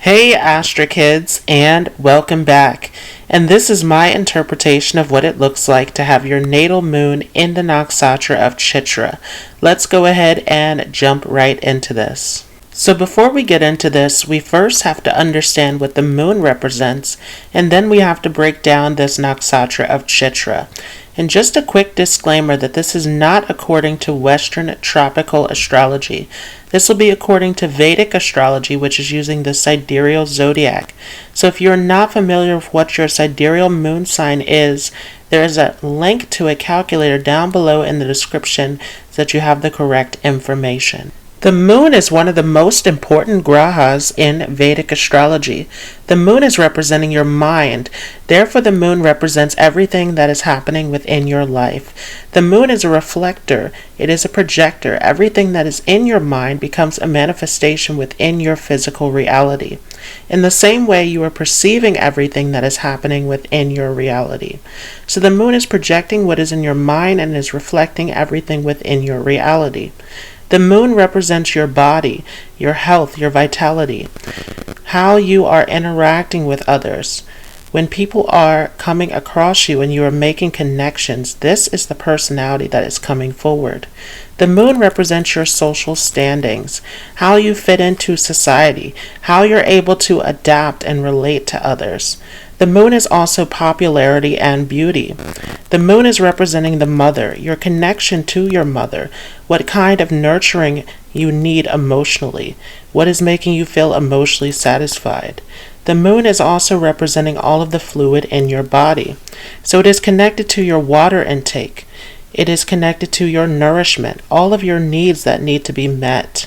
Hey Astra Kids, and welcome back. And this is my interpretation of what it looks like to have your natal moon in the nakshatra of Chitra. Let's go ahead and jump right into this. So before we get into this, we first have to understand what the moon represents, and then we have to break down this nakshatra of Chitra. And just a quick disclaimer that this is not according to Western tropical astrology. This will be according to Vedic astrology, which is using the sidereal zodiac. So if you're not familiar with what your sidereal moon sign is, there is a link to a calculator down below in the description so that you have the correct information. The moon is one of the most important grahas in Vedic astrology. The moon is representing your mind. Therefore, the moon represents everything that is happening within your life. The moon is a reflector. It is a projector. Everything that is in your mind becomes a manifestation within your physical reality. In the same way, you are perceiving everything that is happening within your reality. So the moon is projecting what is in your mind and is reflecting everything within your reality. The moon represents your body, your health, your vitality, how you are interacting with others. When people are coming across you and you are making connections, this is the personality that is coming forward. The moon represents your social standings, how you fit into society, how you're able to adapt and relate to others. The moon is also popularity and beauty. The moon is representing the mother, your connection to your mother, what kind of nurturing you need emotionally, what is making you feel emotionally satisfied. The moon is also representing all of the fluid in your body. So it is connected to your water intake. It is connected to your nourishment, all of your needs that need to be met.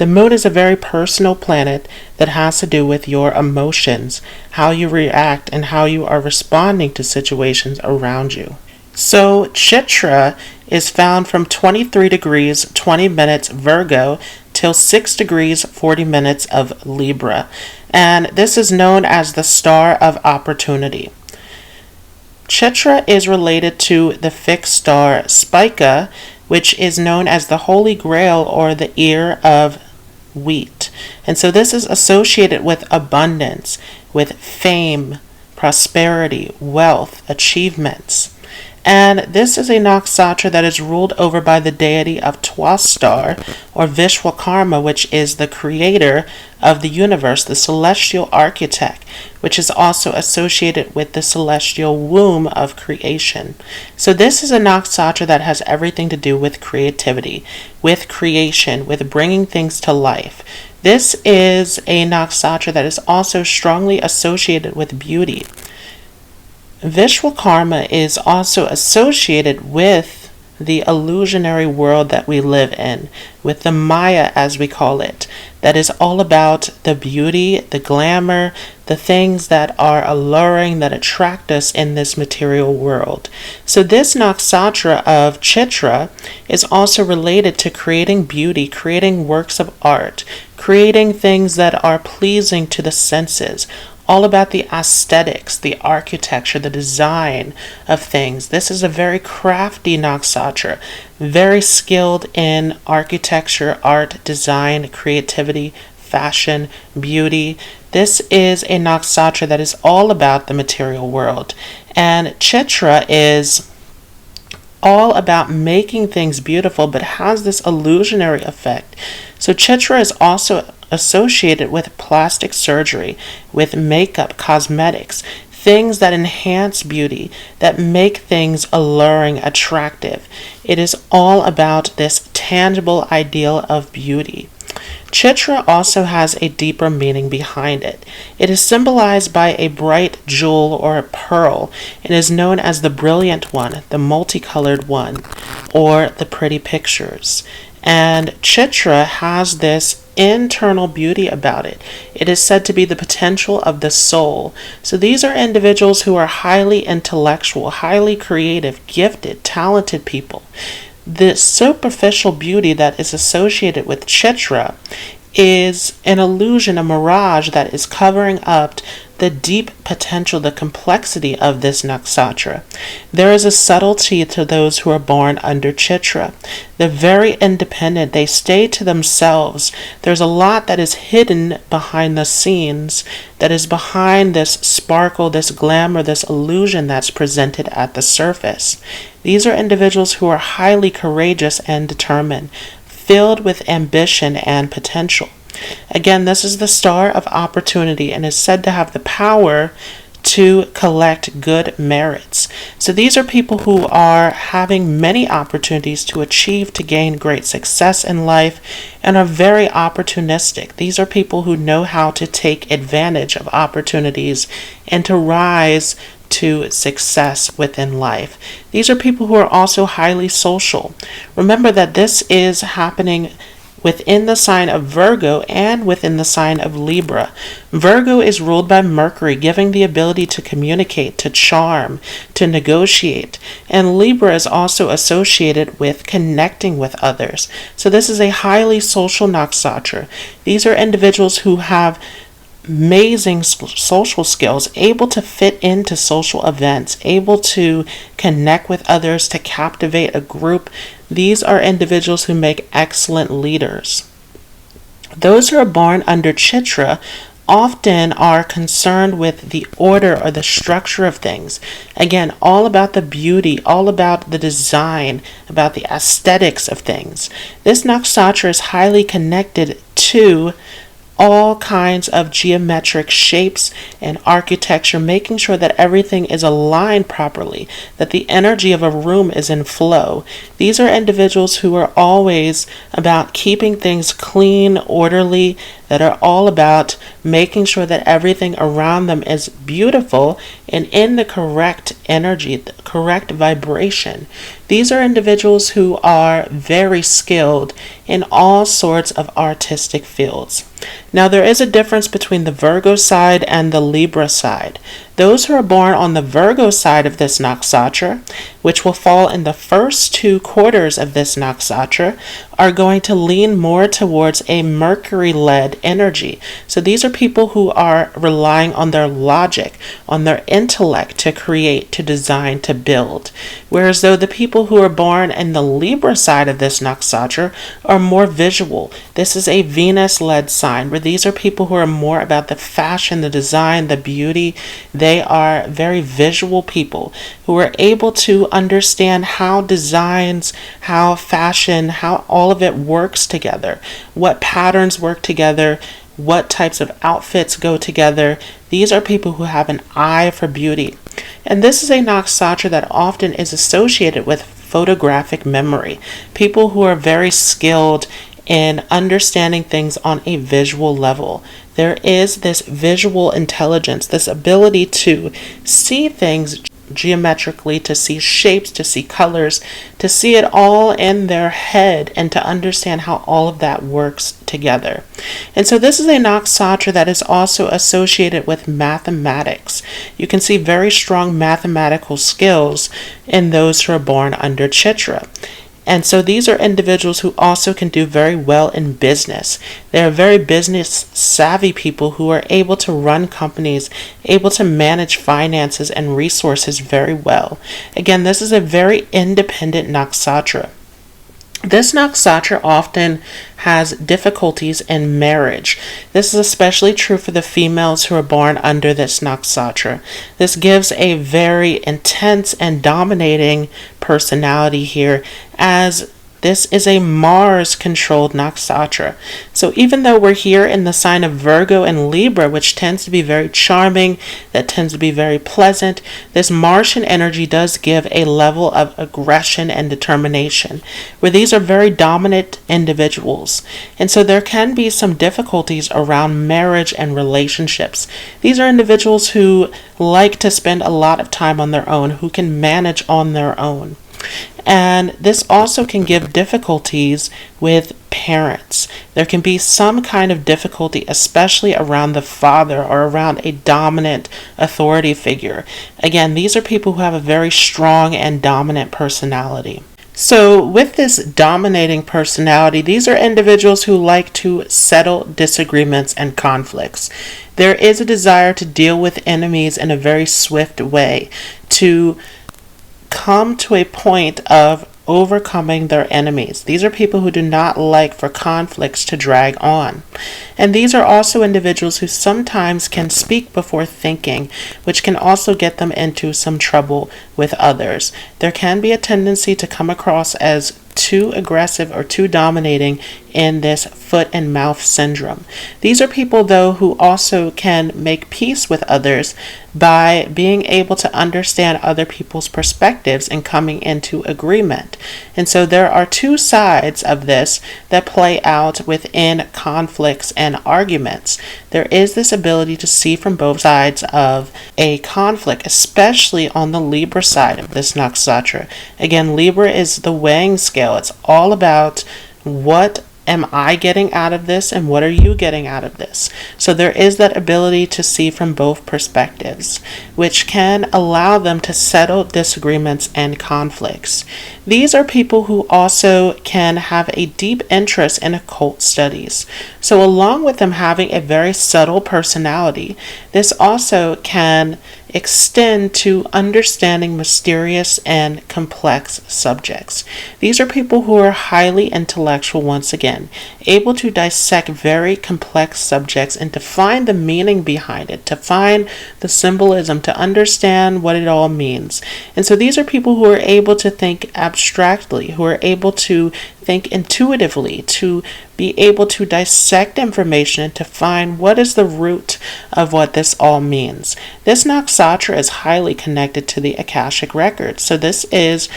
The moon is a very personal planet that has to do with your emotions, how you react, and how you are responding to situations around you. So Chitra is found from 23 degrees 20 minutes Virgo till 6 degrees 40 minutes of Libra. And this is known as the star of opportunity. Chitra is related to the fixed star Spica, which is known as the Holy Grail or the ear of wheat. And so this is associated with abundance, with fame, prosperity, wealth, achievements. And this is a nakshatra that is ruled over by the deity of Twastar or Vishwakarma, which is the creator of the universe, the celestial architect, which is also associated with the celestial womb of creation. So this is a nakshatra that has everything to do with creativity, with creation, with bringing things to life. This is a nakshatra that is also strongly associated with beauty. Vishwakarma is also associated with the illusionary world that we live in, with the Maya as we call it, that is all about the beauty, the glamour, the things that are alluring, that attract us in this material world. So this nakshatra of Chitra is also related to creating beauty, creating works of art, creating things that are pleasing to the senses, all about the aesthetics, the architecture, the design of things. This is a very crafty nakshatra, very skilled in architecture, art, design, creativity, fashion, beauty. This is a nakshatra that is all about the material world. And Chitra is all about making things beautiful, but has this illusionary effect. So Chitra is also associated with plastic surgery, with makeup, cosmetics, things that enhance beauty, that make things alluring, attractive. It is all about this tangible ideal of beauty. Chitra also has a deeper meaning behind it. It is symbolized by a bright jewel or a pearl. It is known as the brilliant one, the multicolored one, or the pretty pictures. And Chitra has this internal beauty about it. It is said to be the potential of the soul. So these are individuals who are highly intellectual, highly creative, gifted, talented people. The superficial beauty that is associated with Chitra is an illusion, a mirage that is covering up the deep potential, the complexity of this nakshatra. There is a subtlety to those who are born under Chitra. They're very independent. They stay to themselves. There's a lot that is hidden behind the scenes, that is behind this sparkle, this glamour, this illusion that's presented at the surface. These are individuals who are highly courageous and determined, filled with ambition and potential. Again, this is the star of opportunity and is said to have the power to collect good merits. So these are people who are having many opportunities to achieve, to gain great success in life, and are very opportunistic. These are people who know how to take advantage of opportunities and to rise to success within life. These are people who are also highly social. Remember that this is happening within the sign of Virgo and within the sign of Libra. Virgo is ruled by Mercury, giving the ability to communicate, to charm, to negotiate. And Libra is also associated with connecting with others. So this is a highly social nakshatra. These are individuals who have amazing social skills, able to fit into social events, able to connect with others, to captivate a group. These are individuals who make excellent leaders. Those who are born under Chitra often are concerned with the order or the structure of things. Again, all about the beauty, all about the design, about the aesthetics of things. This nakshatra is highly connected to all kinds of geometric shapes and architecture, making sure that everything is aligned properly, that the energy of a room is in flow. These are individuals who are always about keeping things clean, orderly, that are all about making sure that everything around them is beautiful and in the correct energy, the correct vibration. These are individuals who are very skilled in all sorts of artistic fields. Now, there is a difference between the Virgo side and the Libra side. Those who are born on the Virgo side of this nakshatra, which will fall in the first 2 quarters of this nakshatra, are going to lean more towards a Mercury-led energy. So these are people who are relying on their logic, on their intellect to create, to design, to build. Whereas though the people who are born in the Libra side of this nakshatra are more visual. This is a Venus-led sign, where these are people who are more about the fashion, the design, the beauty. They are very visual people who are able to understand how designs, how fashion, how all of it works together, what patterns work together, what types of outfits go together. These are people who have an eye for beauty. And this is a nakshatra that often is associated with photographic memory. People who are very skilled in understanding things on a visual level. There is this visual intelligence, this ability to see things geometrically, to see shapes, to see colors, to see it all in their head, and to understand how all of that works together. And so this is a nakshatra that is also associated with mathematics. You can see very strong mathematical skills in those who are born under Chitra. And so these are individuals who also can do very well in business. They are very business savvy people who are able to run companies, able to manage finances and resources very well. Again, this is a very independent nakshatra. This nakshatra often has difficulties in marriage. This is especially true for the females who are born under this nakshatra. This gives a very intense and dominating personality here, as this is a Mars-controlled nakshatra. So even though we're here in the sign of Virgo and Libra, which tends to be very charming, that tends to be very pleasant, this Martian energy does give a level of aggression and determination, where these are very dominant individuals. And so there can be some difficulties around marriage and relationships. These are individuals who like to spend a lot of time on their own, who can manage on their own. And this also can give difficulties with parents. There can be some kind of difficulty, especially around the father or around a dominant authority figure. Again, these are people who have a very strong and dominant personality. So, with this dominating personality, these are individuals who like to settle disagreements and conflicts. There is a desire to deal with enemies in a very swift way, to come to a point of overcoming their enemies. These are people who do not like for conflicts to drag on. And these are also individuals who sometimes can speak before thinking, which can also get them into some trouble with others. There can be a tendency to come across as too aggressive or too dominating in this foot and mouth syndrome. These are people, though, who also can make peace with others by being able to understand other people's perspectives and coming into agreement. And so there are two sides of this that play out within conflicts and arguments. There is this ability to see from both sides of a conflict, especially on the Libra side of this nakshatra. Again, Libra is the weighing scale. It's all about what am I getting out of this and what are you getting out of this? So there is that ability to see from both perspectives, which can allow them to settle disagreements and conflicts. These are people who also can have a deep interest in occult studies. So along with them having a very subtle personality, this also can extend to understanding mysterious and complex subjects. These are people who are highly intellectual, once again, able to dissect very complex subjects and to find the meaning behind it, to find the symbolism, to understand what it all means. And so these are people who are able to think abstractly, who are able to think intuitively, to be able to dissect information and to find what is the root of what this all means. This nakshatra is highly connected to the Akashic records. So this is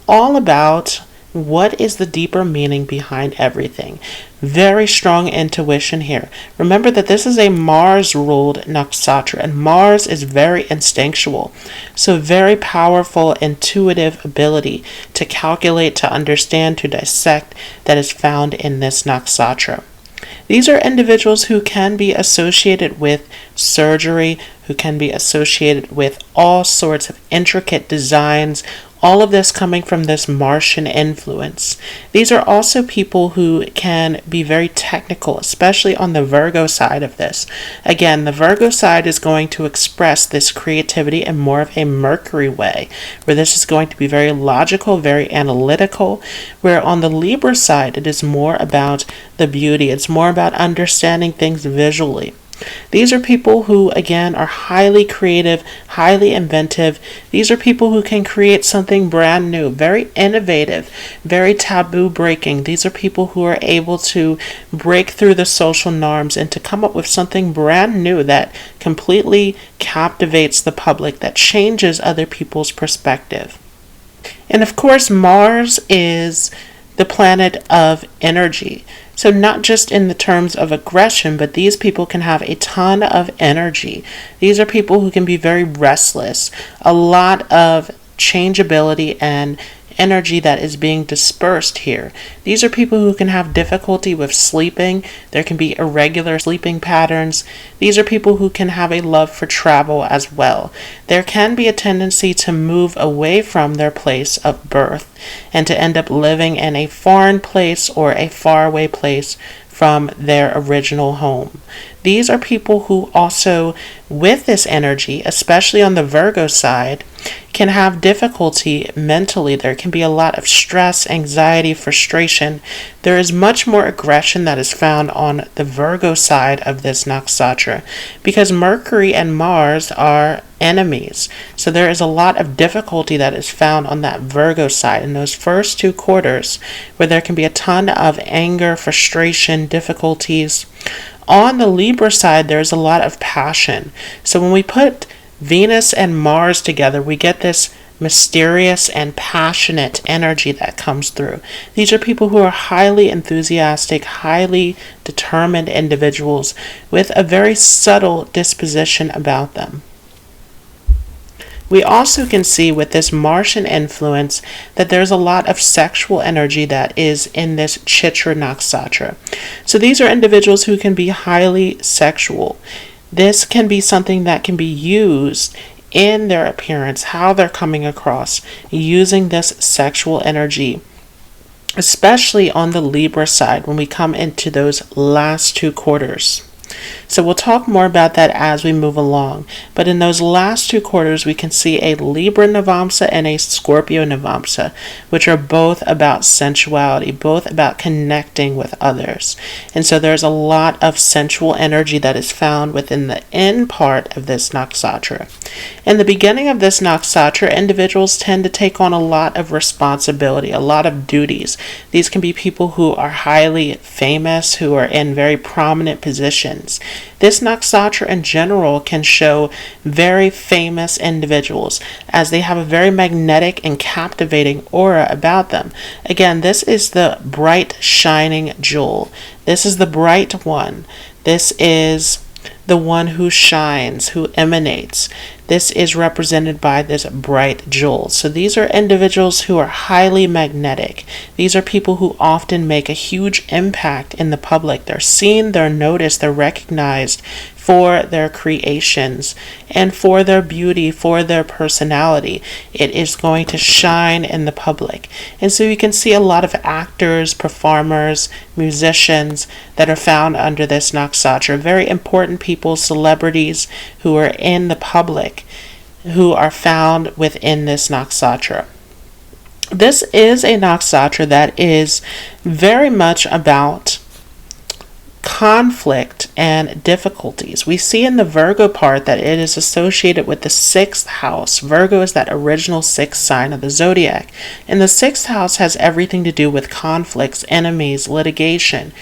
all about what is the deeper meaning behind everything. Very strong intuition here. Remember that this is a Mars-ruled nakshatra, and Mars is very instinctual. So very powerful, intuitive ability to calculate, to understand, to dissect that is found in this nakshatra. These are individuals who can be associated with surgery, who can be associated with all sorts of intricate designs, all of this coming from this Martian influence. These are also people who can be very technical, especially on the Virgo side of this. Again, the Virgo side is going to express this creativity in more of a Mercury way, where this is going to be very logical, very analytical, where on the Libra side, it is more about the beauty. It's more about understanding things visually. These are people who, again, are highly creative, highly inventive. These are people who can create something brand new, very innovative, very taboo breaking. These are people who are able to break through the social norms and to come up with something brand new that completely captivates the public, that changes other people's perspective. And of course, Mars is the planet of energy. So not just in the terms of aggression, but these people can have a ton of energy. These are people who can be very restless, a lot of changeability and energy that is being dispersed here. These are people who can have difficulty with sleeping. There can be irregular sleeping patterns. These are people who can have a love for travel as well. There can be a tendency to move away from their place of birth and to end up living in a foreign place or a faraway place from their original home. These are people who also, with this energy, especially on the Virgo side, can have difficulty mentally. There can be a lot of stress, anxiety, frustration. There is much more aggression that is found on the Virgo side of this nakshatra because Mercury and Mars are enemies. So there is a lot of difficulty that is found on that Virgo side in those first 2 quarters where there can be a ton of anger, frustration, difficulties. On the Libra side, there's a lot of passion. So when we put Venus and Mars together, we get this mysterious and passionate energy that comes through. These are people who are highly enthusiastic, highly determined individuals with a very subtle disposition about them. We also can see with this Martian influence that there's a lot of sexual energy that is in this Chitra Nakshatra. So these are individuals who can be highly sexual. This can be something that can be used in their appearance, how they're coming across, using this sexual energy especially on the Libra side when we come into those last 2 quarters. So we'll talk more about that as we move along. But in those last 2 quarters, we can see a Libra navamsa and a Scorpio navamsa, which are both about sensuality, both about connecting with others. And so there's a lot of sensual energy that is found within the end part of this nakshatra. In the beginning of this nakshatra, individuals tend to take on a lot of responsibility, a lot of duties. These can be people who are highly famous, who are in very prominent positions. This nakshatra in general can show very famous individuals as they have a very magnetic and captivating aura about them. Again, this is the bright shining jewel. This is the bright one. This is the one who shines, who emanates. This is represented by this bright jewel. So these are individuals who are highly magnetic. These are people who often make a huge impact in the public. They're seen, they're noticed, they're recognized for their creations and for their beauty, for their personality. It is going to shine in the public. And so you can see a lot of actors, performers, musicians that are found under this nakshatra. Very important people, celebrities who are in the public, who are found within this nakshatra. This is a nakshatra that is very much about conflict and difficulties. We see in the Virgo part that it is associated with the 6th house. Virgo is that original 6th sign of the zodiac. And the 6th house has everything to do with conflicts, enemies, litigation.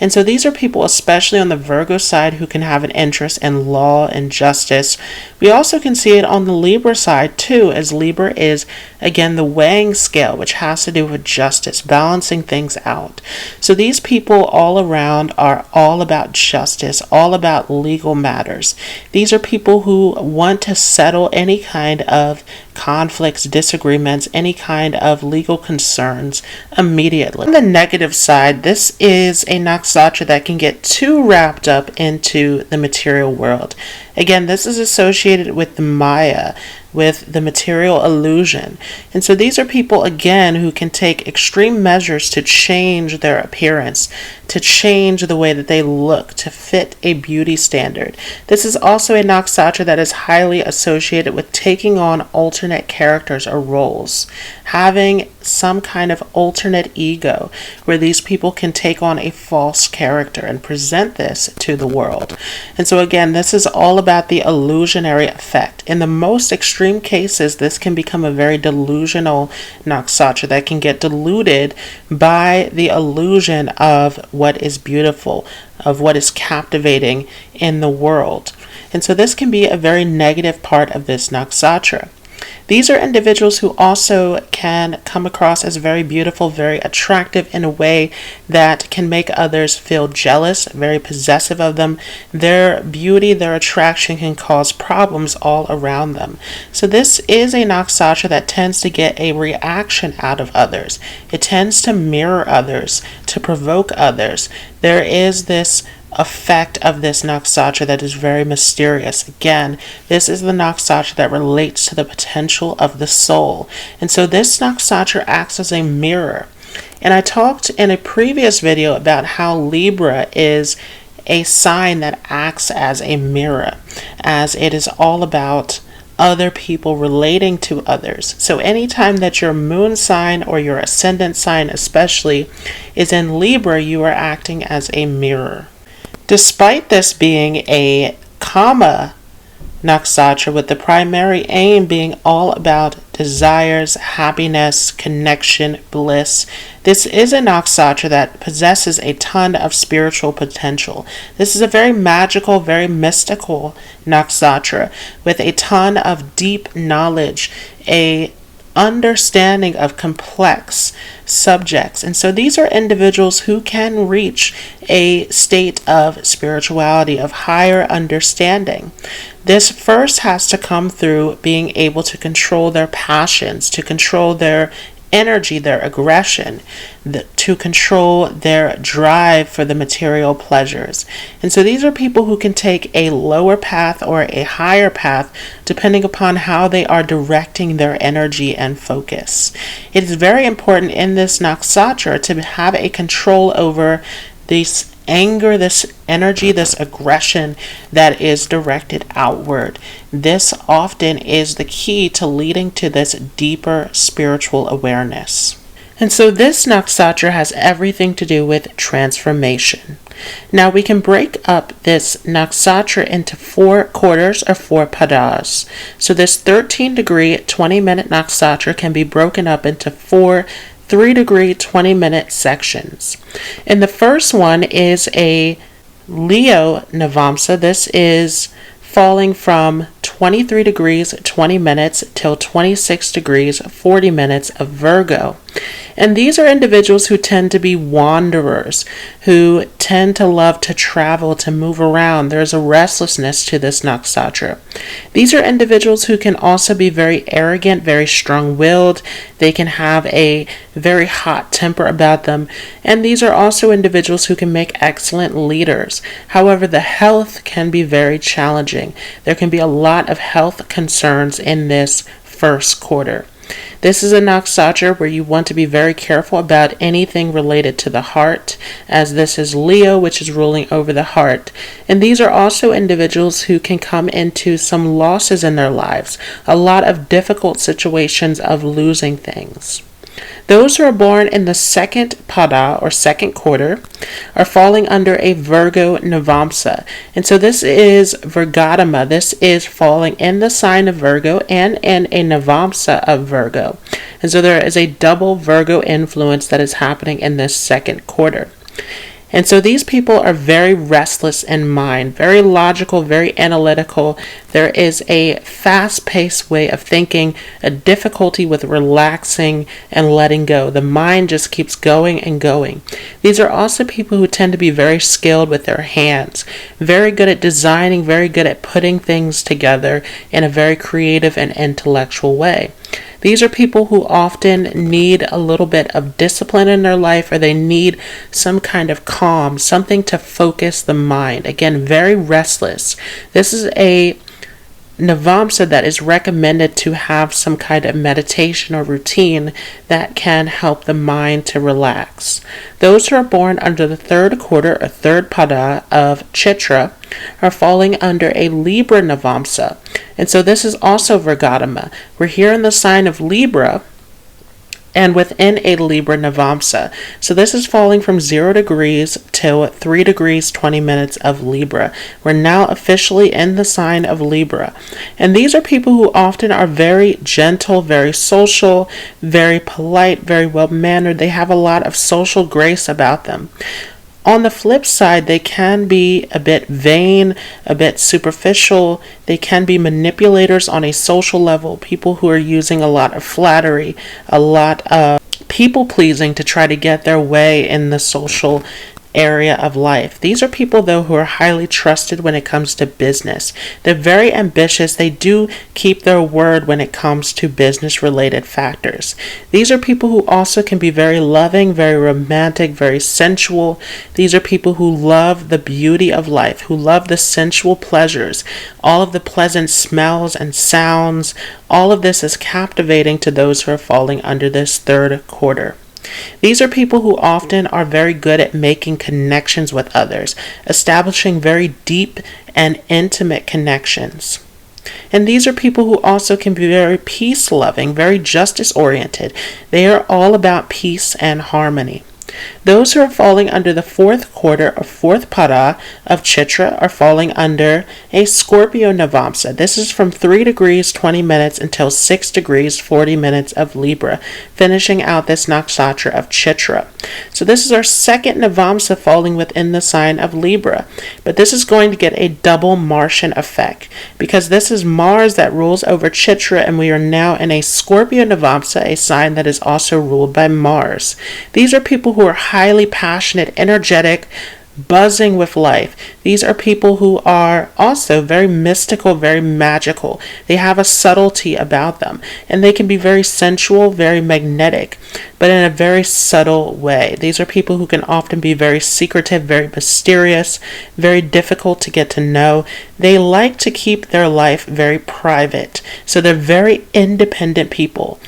And so these are people, especially on the Virgo side, who can have an interest in law and justice. We also can see it on the Libra side too, as Libra is, again, the weighing scale, which has to do with justice, balancing things out. So these people all around are all about justice, all about legal matters. These are people who want to settle any kind of conflicts, disagreements, any kind of legal concerns immediately. On the negative side, this is a nakshatra that can get too wrapped up into the material world. Again, this is associated with the Maya, with the material illusion. And so these are people, again, who can take extreme measures to change their appearance, to change the way that they look, to fit a beauty standard. This is also a nakshatra that is highly associated with taking on alternate characters or roles, having some kind of alternate ego where these people can take on a false character and present this to the world. And so again, this is all about the illusionary effect. In the most extreme cases, this can become a very delusional nakshatra that can get diluted by the illusion of what is beautiful, of what is captivating in the world. And so this can be a very negative part of this nakshatra. These are individuals who also can come across as very beautiful, very attractive in a way that can make others feel jealous, very possessive of them. Their beauty, their attraction can cause problems all around them. So this is a nakshatra that tends to get a reaction out of others. It tends to mirror others, to provoke others. There is this effect of this nakshatra that is very mysterious. Again, this is the nakshatra that relates to the potential of the soul. And so this nakshatra acts as a mirror. And I talked in a previous video about how Libra is a sign that acts as a mirror, as it is all about other people relating to others. So anytime that your moon sign or your ascendant sign especially is in Libra, you are acting as a mirror. Despite this being a Kama nakshatra, with the primary aim being all about desires, happiness, connection, bliss, this is a nakshatra that possesses a ton of spiritual potential. This is a very magical, very mystical nakshatra with a ton of deep knowledge, a understanding of complex subjects. And so these are individuals who can reach a state of spirituality, of higher understanding. This first has to come through being able to control their passions, to control their energy, their aggression, to control their drive for the material pleasures. And so these are people who can take a lower path or a higher path depending upon how they are directing their energy and focus. It is very important in this nakshatra to have a control over this anger, this energy, this aggression that is directed outward. This often is the key to leading to this deeper spiritual awareness. And so this nakshatra has everything to do with transformation. Now we can break up this nakshatra into 4 quarters or 4 padas. So this 13-degree, 20-minute nakshatra can be broken up into 4 3-degree, 20-minute sections. And the first one is a Leo navamsa. This is falling from 23 degrees 20 minutes till 26 degrees 40 minutes of Virgo. And these are individuals who tend to be wanderers, who tend to love to travel, to move around. There's a restlessness to this nakshatra. These are individuals who can also be very arrogant, very strong-willed. They can have a very hot temper about them. And these are also individuals who can make excellent leaders. However, the health can be very challenging. There can be a lot of health concerns in this first quarter. This is a nakshatra where you want to be very careful about anything related to the heart, as this is Leo, which is ruling over the heart. And these are also individuals who can come into some losses in their lives, a lot of difficult situations of losing things. Those who are born in the second pada or second quarter are falling under a Virgo navamsa. And so this is Virgodama. This is falling in the sign of Virgo and in a navamsa of Virgo. And so there is a double Virgo influence that is happening in this second quarter. And so these people are very restless in mind, very logical, very analytical. There is a fast-paced way of thinking, a difficulty with relaxing and letting go. The mind just keeps going and going. These are also people who tend to be very skilled with their hands, very good at designing, very good at putting things together in a very creative and intellectual way. These are people who often need a little bit of discipline in their life, or they need some kind of calm, something to focus the mind. Again, very restless. This is a navamsa that is recommended to have some kind of meditation or routine that can help the mind to relax. Those who are born under the third quarter or third pada of Chitra are falling under a Libra navamsa. And so this is also Virgodama. We're here in the sign of Libra and within a Libra navamsa. So this is falling from 0 degrees to 3 degrees 20 minutes of Libra. We're now officially in the sign of Libra. And these are people who often are very gentle, very social, very polite, very well-mannered. They have a lot of social grace about them. On the flip side, they can be a bit vain, a bit superficial. They can be manipulators on a social level, people who are using a lot of flattery, a lot of people-pleasing to try to get their way in the social area of life. These are people, though, who are highly trusted when it comes to business. They're very ambitious. They do keep their word when it comes to business-related factors. These are people who also can be very loving, very romantic, very sensual. These are people who love the beauty of life, who love the sensual pleasures, all of the pleasant smells and sounds. All of this is captivating to those who are falling under this third quarter. These are people who often are very good at making connections with others, establishing very deep and intimate connections. And these are people who also can be very peace-loving, very justice-oriented. They are all about peace and harmony. Those who are falling under the fourth quarter or fourth pada of Chitra are falling under a Scorpio navamsa. This is from 3 degrees 20 minutes until 6 degrees 40 minutes of Libra, finishing out this nakshatra of Chitra. So this is our second navamsa falling within the sign of Libra. But this is going to get a double Martian effect, because this is Mars that rules over Chitra, and we are now in a Scorpio navamsa, a sign that is also ruled by Mars. These are people who are highly passionate, energetic, buzzing with life. These are people who are also very mystical, very magical. They have a subtlety about them, and they can be very sensual, very magnetic, but in a very subtle way. These are people who can often be very secretive, very mysterious, very difficult to get to know. They like to keep their life very private, so they're very independent people.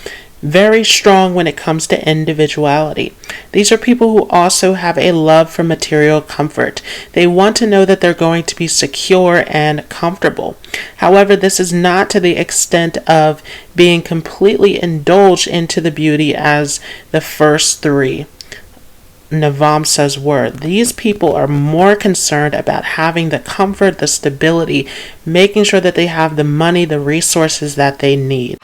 Very strong when it comes to individuality. These are people who also have a love for material comfort. They want to know that they're going to be secure and comfortable. However, this is not to the extent of being completely indulged into the beauty as the first three navamsas were. These people are more concerned about having the comfort, the stability, making sure that they have the money, the resources that they need.